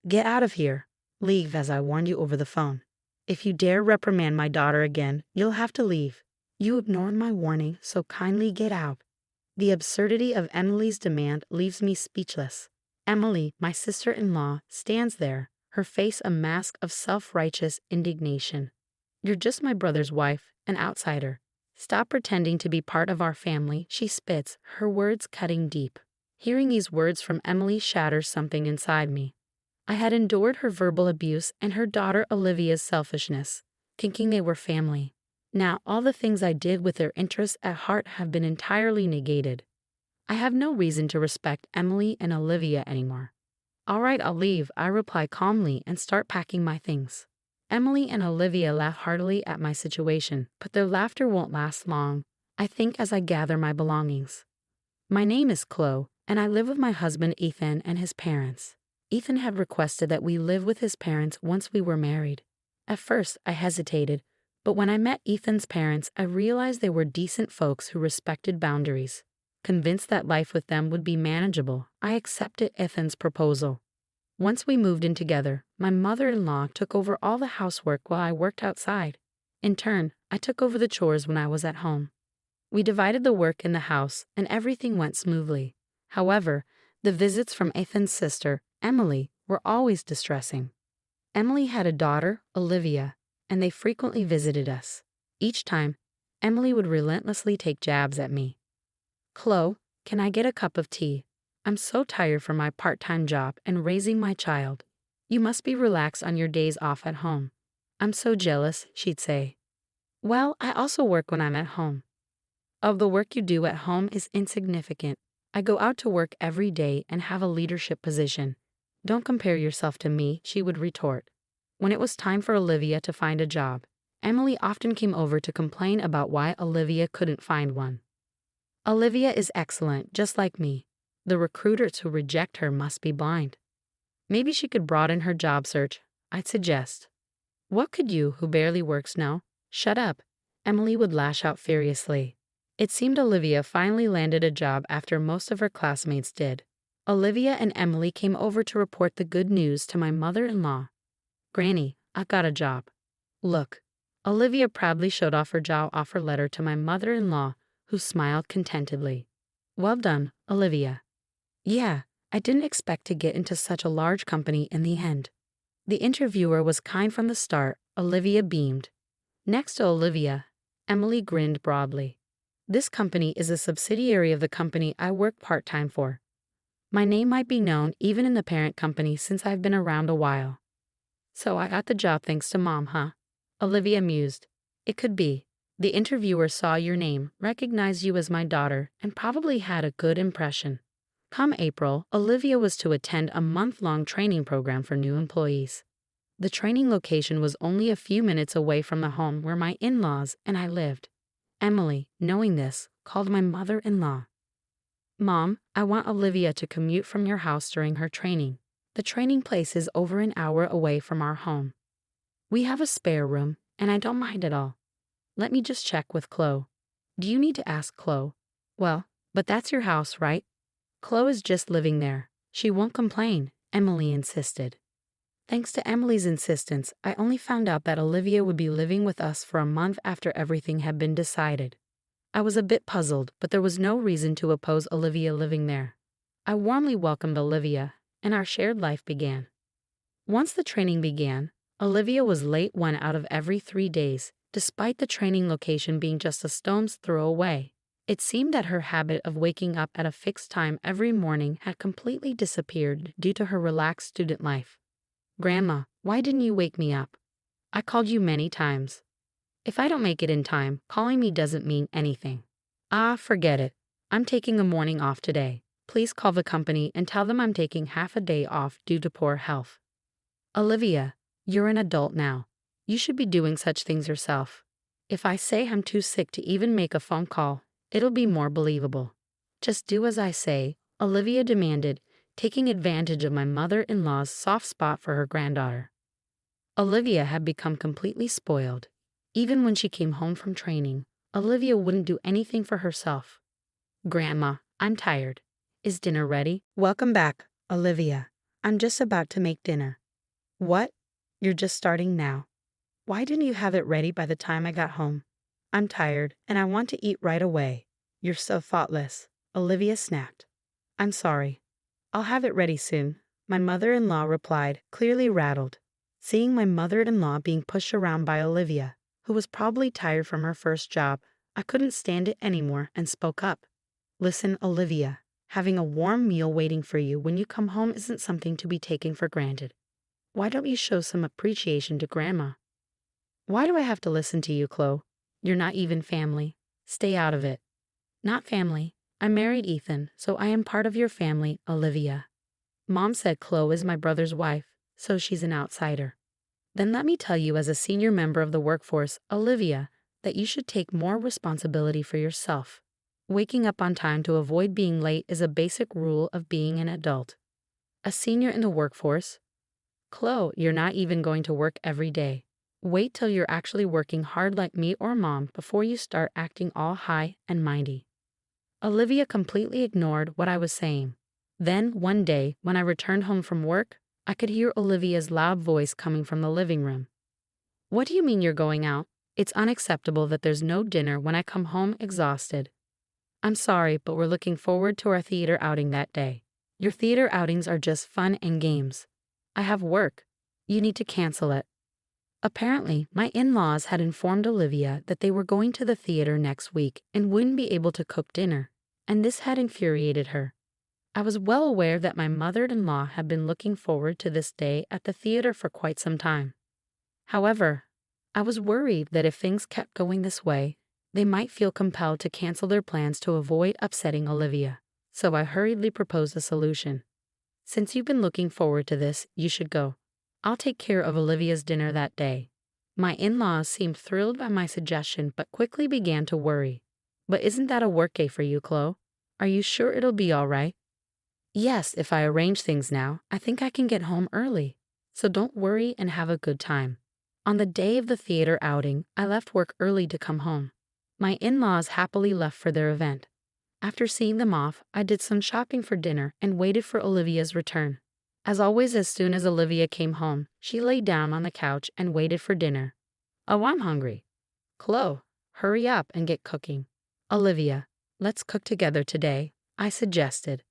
Get out of here. Leave as I warned you over the phone. If you dare reprimand my daughter again, you'll have to leave. You ignored my warning, so kindly get out. The absurdity of Emily's demand leaves me speechless. Emily, my sister-in-law, stands there, her face a mask of self-righteous indignation. You're just my brother's wife, an outsider. Stop pretending to be part of our family, she spits, her words cutting deep. Hearing these words from Emily shatters something inside me. I had endured her verbal abuse and her daughter Olivia's selfishness, thinking they were family. Now all the things I did with their interests at heart have been entirely negated. I have no reason to respect Emily and Olivia anymore. All right, I'll leave, I reply calmly and start packing my things. Emily and Olivia laugh heartily at my situation, but their laughter won't last long, I think, as I gather my belongings. My name is Chloe, and I live with my husband Ethan and his parents. Ethan had requested that we live with his parents once we were married. At first, I hesitated, but when I met Ethan's parents, I realized they were decent folks who respected boundaries. Convinced that life with them would be manageable, I accepted Ethan's proposal. Once we moved in together, my mother-in-law took over all the housework while I worked outside. In turn, I took over the chores when I was at home. We divided the work in the house, and everything went smoothly. However, the visits from Ethan's sister, Emily, were always distressing. Emily had a daughter, Olivia, and they frequently visited us. Each time, Emily would relentlessly take jabs at me. Chloe, can I get a cup of tea? I'm so tired from my part-time job and raising my child. You must be relaxed on your days off at home. I'm so jealous, she'd say. Well, I also work when I'm at home. Of the work you do at home is insignificant. I go out to work every day and have a leadership position. Don't compare yourself to me, she would retort. When it was time for Olivia to find a job, Emily often came over to complain about why Olivia couldn't find one. Olivia is excellent, just like me. The recruiters who reject her must be blind. Maybe she could broaden her job search, I'd suggest. What could you, who barely works, know? Shut up, Emily would lash out furiously. It seemed Olivia finally landed a job after most of her classmates did. Olivia and Emily came over to report the good news to my mother-in-law. Granny, I got a job. Look. Olivia proudly showed off her job offer letter to my mother-in-law, who smiled contentedly. Well done, Olivia. Yeah, I didn't expect to get into such a large company in the end. The interviewer was kind from the start, Olivia beamed. Next to Olivia, Emily grinned broadly. This company is a subsidiary of the company I work part-time for. My name might be known even in the parent company since I've been around a while. So I got the job thanks to Mom, huh? Olivia mused. It could be. The interviewer saw your name, recognized you as my daughter, and probably had a good impression. Come April, Olivia was to attend a month-long training program for new employees. The training location was only a few minutes away from the home where my in-laws and I lived. Emily, knowing this, called my mother-in-law. Mom, I want Olivia to commute from your house during her training. The training place is over an hour away from our home. We have a spare room, and I don't mind at all. Let me just check with Chloe. Do you need to ask Chloe? Well, but that's your house, right? Chloe is just living there. She won't complain, Emily insisted. Thanks to Emily's insistence, I only found out that Olivia would be living with us for a month after everything had been decided. I was a bit puzzled, but there was no reason to oppose Olivia living there. I warmly welcomed Olivia, and our shared life began. Once the training began, Olivia was late 1 out of every 3 days, despite the training location being just a stone's throw away. It seemed that her habit of waking up at a fixed time every morning had completely disappeared due to her relaxed student life. Grandma, why didn't you wake me up? I called you many times. If I don't make it in time, calling me doesn't mean anything. Ah, forget it. I'm taking a morning off today. Please call the company and tell them I'm taking half a day off due to poor health. Olivia, you're an adult now. You should be doing such things yourself. If I say I'm too sick to even make a phone call, it'll be more believable. Just do as I say, Olivia demanded, taking advantage of my mother-in-law's soft spot for her granddaughter. Olivia had become completely spoiled. Even when she came home from training, Olivia wouldn't do anything for herself. Grandma, I'm tired. Is dinner ready? Welcome back, Olivia. I'm just about to make dinner. What? You're just starting now. Why didn't you have it ready by the time I got home? I'm tired, and I want to eat right away. You're so thoughtless, Olivia snapped. I'm sorry. I'll have it ready soon, my mother-in-law replied, clearly rattled. Seeing my mother-in-law being pushed around by Olivia, who was probably tired from her first job, I couldn't stand it anymore and spoke up. Listen, Olivia, having a warm meal waiting for you when you come home isn't something to be taken for granted. Why don't you show some appreciation to Grandma? Why do I have to listen to you, Chloe? You're not even family. Stay out of it. Not family. I married Ethan, so I am part of your family, Olivia. Mom said Chloe is my brother's wife, so she's an outsider. Then let me tell you as a senior member of the workforce, Olivia, that you should take more responsibility for yourself. Waking up on time to avoid being late is a basic rule of being an adult. A senior in the workforce? Chloe, you're not even going to work every day. Wait till you're actually working hard like me or Mom before you start acting all high and mighty. Olivia completely ignored what I was saying. Then, one day, when I returned home from work, I could hear Olivia's loud voice coming from the living room. What do you mean you're going out? It's unacceptable that there's no dinner when I come home exhausted. I'm sorry, but we're looking forward to our theater outing that day. Your theater outings are just fun and games. I have work. You need to cancel it. Apparently, my in-laws had informed Olivia that they were going to the theater next week and wouldn't be able to cook dinner, and this had infuriated her. I was well aware that my mother-in-law had been looking forward to this day at the theater for quite some time. However, I was worried that if things kept going this way, they might feel compelled to cancel their plans to avoid upsetting Olivia, so I hurriedly proposed a solution. Since you've been looking forward to this, you should go. I'll take care of Olivia's dinner that day. My in-laws seemed thrilled by my suggestion but quickly began to worry. But isn't that a workday for you, Chloe? Are you sure it'll be all right? Yes, if I arrange things now, I think I can get home early. So don't worry and have a good time. On the day of the theater outing, I left work early to come home. My in-laws happily left for their event. After seeing them off, I did some shopping for dinner and waited for Olivia's return. As always, as soon as Olivia came home, she lay down on the couch and waited for dinner. Oh, I'm hungry. Chloe, hurry up and get cooking. Olivia, let's cook together today, I suggested.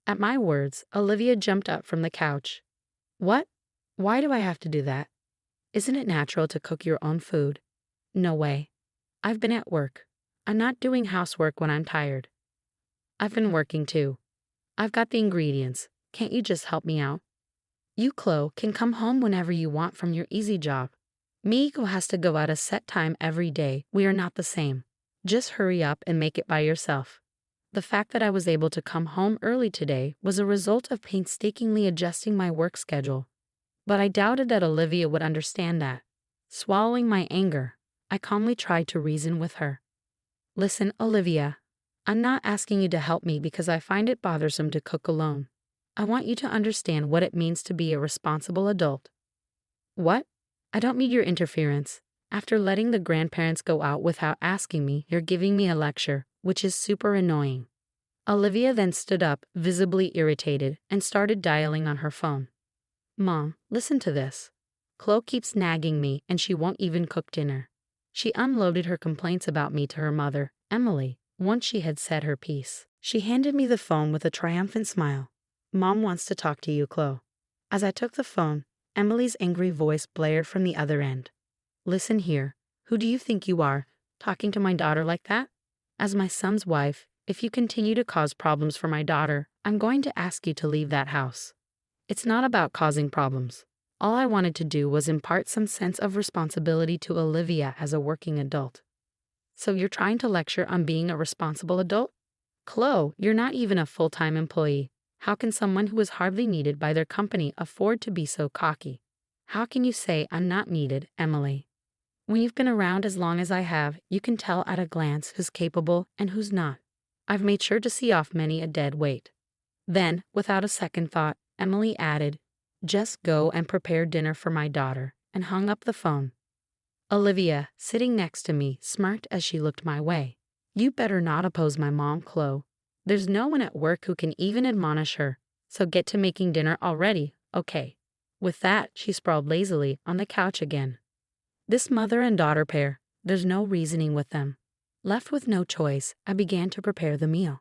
At my words, Olivia jumped up from the couch. What? Why do I have to do that? Isn't it natural to cook your own food? No way. I've been at work. I'm not doing housework when I'm tired. I've been working too. I've got the ingredients. Can't you just help me out? You, Chloe, can come home whenever you want from your easy job. Me, who has to go at a set time every day, we are not the same. Just hurry up and make it by yourself. The fact that I was able to come home early today was a result of painstakingly adjusting my work schedule. But I doubted that Olivia would understand that. Swallowing my anger, I calmly tried to reason with her. Listen, Olivia, I'm not asking you to help me because I find it bothersome to cook alone. I want you to understand what it means to be a responsible adult. What? I don't need your interference. After letting the grandparents go out without asking me, you're giving me a lecture, which is super annoying. Olivia then stood up, visibly irritated, and started dialing on her phone. Mom, listen to this. Chloe keeps nagging me and she won't even cook dinner. She unloaded her complaints about me to her mother, Emily, once she had said her piece. She handed me the phone with a triumphant smile. Mom wants to talk to you, Chloe. As I took the phone, Emily's angry voice blared from the other end. Listen here, who do you think you are, talking to my daughter like that? As my son's wife, if you continue to cause problems for my daughter, I'm going to ask you to leave that house. It's not about causing problems. All I wanted to do was impart some sense of responsibility to Olivia as a working adult. So you're trying to lecture on being a responsible adult? Chloe, you're not even a full-time employee. How can someone who is hardly needed by their company afford to be so cocky? How can you say I'm not needed, Emily? When you've been around as long as I have, you can tell at a glance who's capable and who's not. I've made sure to see off many a dead weight. Then, without a second thought, Emily added, just go and prepare dinner for my daughter, and hung up the phone. Olivia, sitting next to me, smirked as she looked my way. You better not oppose my mom, Chloe. There's no one at work who can even admonish her, So get to making dinner already, okay. With that, she sprawled lazily on the couch again. This mother and daughter pair, there's no reasoning with them. Left with no choice, I began to prepare the meal.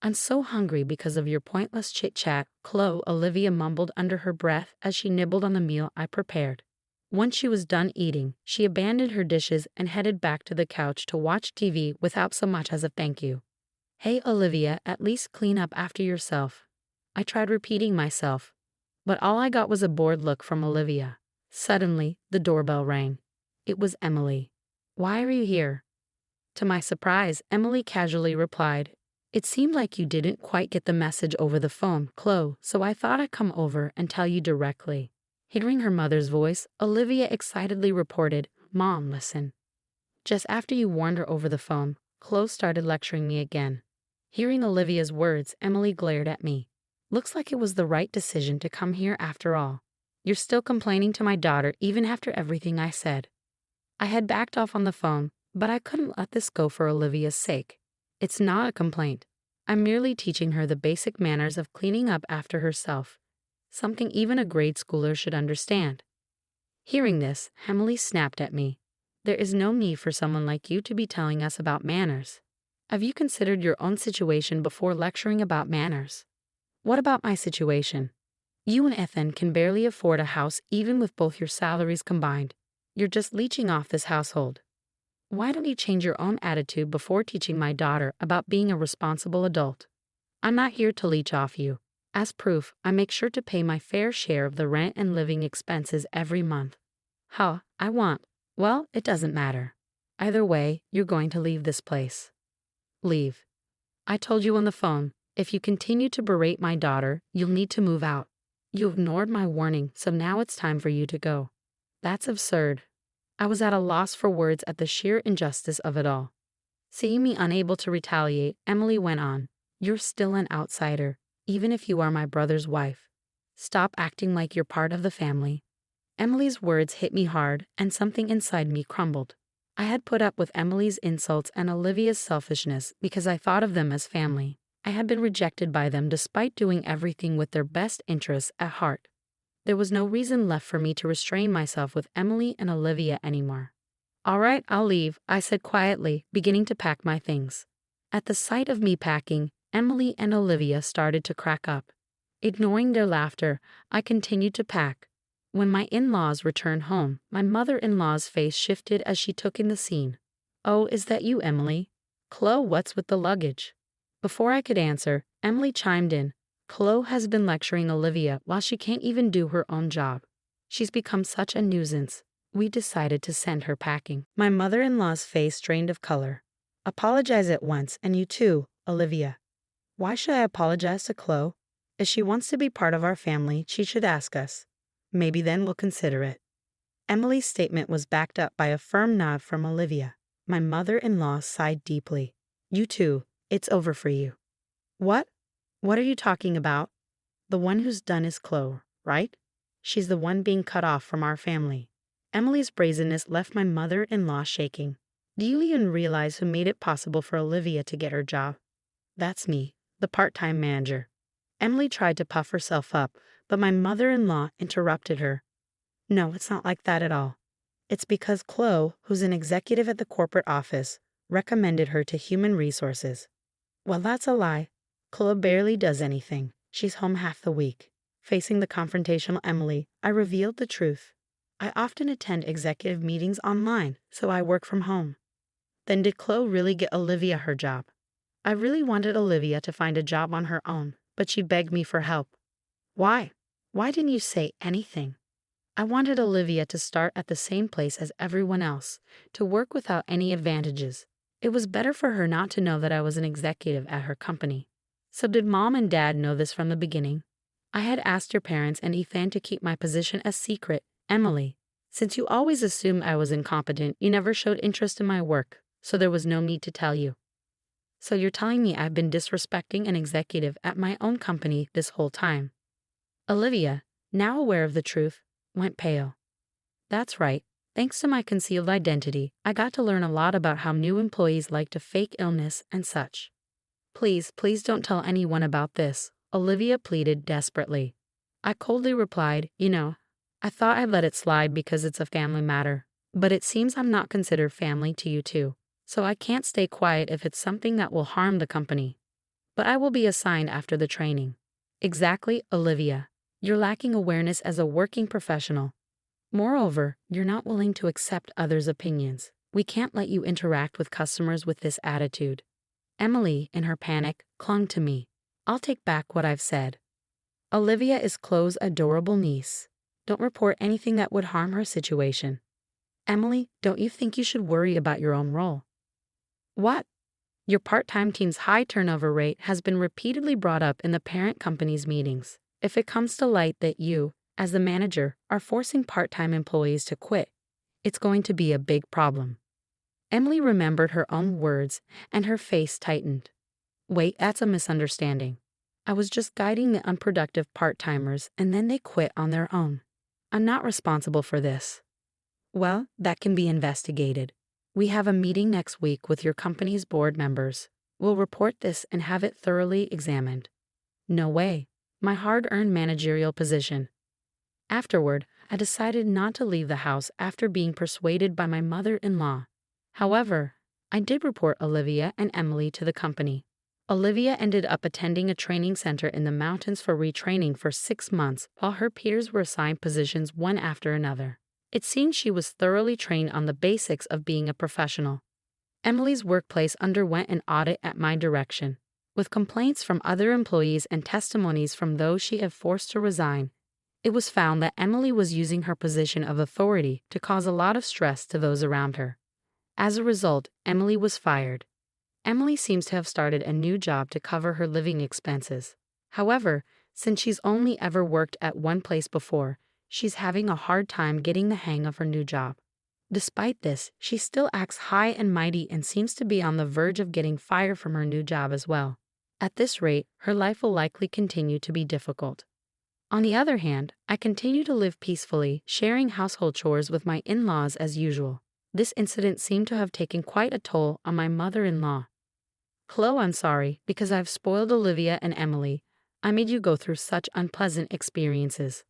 I'm so hungry because of your pointless chit-chat, Chloe, Olivia mumbled under her breath as she nibbled on the meal I prepared. Once she was done eating, she abandoned her dishes and headed back to the couch to watch TV without so much as a thank you. Hey Olivia, at least clean up after yourself. I tried repeating myself, but all I got was a bored look from Olivia. Suddenly, the doorbell rang. It was Emily. Why are you here? To my surprise, Emily casually replied, it seemed like you didn't quite get the message over the phone, Chloe, so I thought I'd come over and tell you directly. Hearing her mother's voice, Olivia excitedly reported, Mom, listen. Just after you warned her over the phone, Chloe started lecturing me again. Hearing Olivia's words, Emily glared at me. Looks like it was the right decision to come here after all. You're still complaining to my daughter even after everything I said. I had backed off on the phone, but I couldn't let this go for Olivia's sake. It's not a complaint. I'm merely teaching her the basic manners of cleaning up after herself, something even a grade schooler should understand. Hearing this, Emily snapped at me. There is no need for someone like you to be telling us about manners. Have you considered your own situation before lecturing about manners? What about my situation? You and Ethan can barely afford a house even with both your salaries combined. You're just leeching off this household. Why don't you change your own attitude before teaching my daughter about being a responsible adult? I'm not here to leech off you. As proof, I make sure to pay my fair share of the rent and living expenses every month. Well, it doesn't matter. Either way, you're going to leave this place. Leave. I told you on the phone, if you continue to berate my daughter, you'll need to move out. You ignored my warning, so now it's time for you to go. That's absurd. I was at a loss for words at the sheer injustice of it all. Seeing me unable to retaliate, Emily went on, you're still an outsider, even if you are my brother's wife. Stop acting like you're part of the family. Emily's words hit me hard, and something inside me crumbled. I had put up with Emily's insults and Olivia's selfishness because I thought of them as family. I had been rejected by them despite doing everything with their best interests at heart. There was no reason left for me to restrain myself with Emily and Olivia anymore. All right, I'll leave, I said quietly, beginning to pack my things. At the sight of me packing, Emily and Olivia started to crack up. Ignoring their laughter, I continued to pack. When my in-laws returned home, my mother-in-law's face shifted as she took in the scene. Oh, is that you, Emily? Chloe, what's with the luggage? Before I could answer, Emily chimed in. Chloe has been lecturing Olivia while she can't even do her own job. She's become such a nuisance. We decided to send her packing. My mother-in-law's face drained of color. Apologize at once, and you too, Olivia. Why should I apologize to Chloe? If she wants to be part of our family, she should ask us. Maybe then we'll consider it. Emily's statement was backed up by a firm nod from Olivia. My mother-in-law sighed deeply. You too, it's over for you. What? What are you talking about? The one who's done is Chloe, right? She's the one being cut off from our family. Emily's brazenness left my mother-in-law shaking. Do you even realize who made it possible for Olivia to get her job? That's me, the part-time manager. Emily tried to puff herself up, but my mother-in-law interrupted her. No, it's not like that at all. It's because Chloe, who's an executive at the corporate office, recommended her to human resources. Well, that's a lie. Chloe barely does anything. She's home half the week. Facing the confrontational Emily, I revealed the truth. I often attend executive meetings online, so I work from home. Then did Chloe really get Olivia her job? I really wanted Olivia to find a job on her own, but she begged me for help. Why? Why didn't you say anything? I wanted Olivia to start at the same place as everyone else, to work without any advantages. It was better for her not to know that I was an executive at her company. So did Mom and Dad know this from the beginning? I had asked your parents and Ethan to keep my position a secret. Emily, since you always assumed I was incompetent, you never showed interest in my work, so there was no need to tell you. So you're telling me I've been disrespecting an executive at my own company this whole time? Olivia, now aware of the truth, went pale. That's right. Thanks to my concealed identity, I got to learn a lot about how new employees like to fake illness and such. Please don't tell anyone about this, Olivia pleaded desperately. I coldly replied, I thought I'd let it slide because it's a family matter, but it seems I'm not considered family to you too, so I can't stay quiet if it's something that will harm the company. But I will be assigned after the training. Exactly, Olivia. You're lacking awareness as a working professional. Moreover, you're not willing to accept others' opinions. We can't let you interact with customers with this attitude. Emily, in her panic, clung to me. I'll take back what I've said. Olivia is Chloe's adorable niece. Don't report anything that would harm her situation. Emily, don't you think you should worry about your own role? What? Your part-time team's high turnover rate has been repeatedly brought up in the parent company's meetings. If it comes to light that you, as the manager, are forcing part-time employees to quit, it's going to be a big problem. Emily remembered her own words, and her face tightened. Wait, that's a misunderstanding. I was just guiding the unproductive part-timers, and then they quit on their own. I'm not responsible for this. Well, that can be investigated. We have a meeting next week with your company's board members. We'll report this and have it thoroughly examined. No way. My hard-earned managerial position. Afterward, I decided not to leave the house after being persuaded by my mother-in-law. However, I did report Olivia and Emily to the company. Olivia ended up attending a training center in the mountains for retraining for 6 months, while her peers were assigned positions one after another. It seemed she was thoroughly trained on the basics of being a professional. Emily's workplace underwent an audit at my direction. With complaints from other employees and testimonies from those she had forced to resign, it was found that Emily was using her position of authority to cause a lot of stress to those around her. As a result, Emily was fired. Emily seems to have started a new job to cover her living expenses. However, since she's only ever worked at one place before, she's having a hard time getting the hang of her new job. Despite this, she still acts high and mighty and seems to be on the verge of getting fired from her new job as well. At this rate, her life will likely continue to be difficult. On the other hand, I continue to live peacefully, sharing household chores with my in-laws as usual. This incident seemed to have taken quite a toll on my mother-in-law. Chloe, I'm sorry, because I've spoiled Olivia and Emily. I made you go through such unpleasant experiences.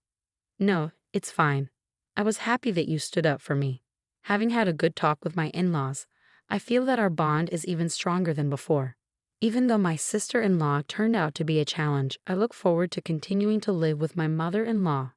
No, it's fine. I was happy that you stood up for me. Having had a good talk with my in-laws, I feel that our bond is even stronger than before. Even though my sister-in-law turned out to be a challenge, I look forward to continuing to live with my mother-in-law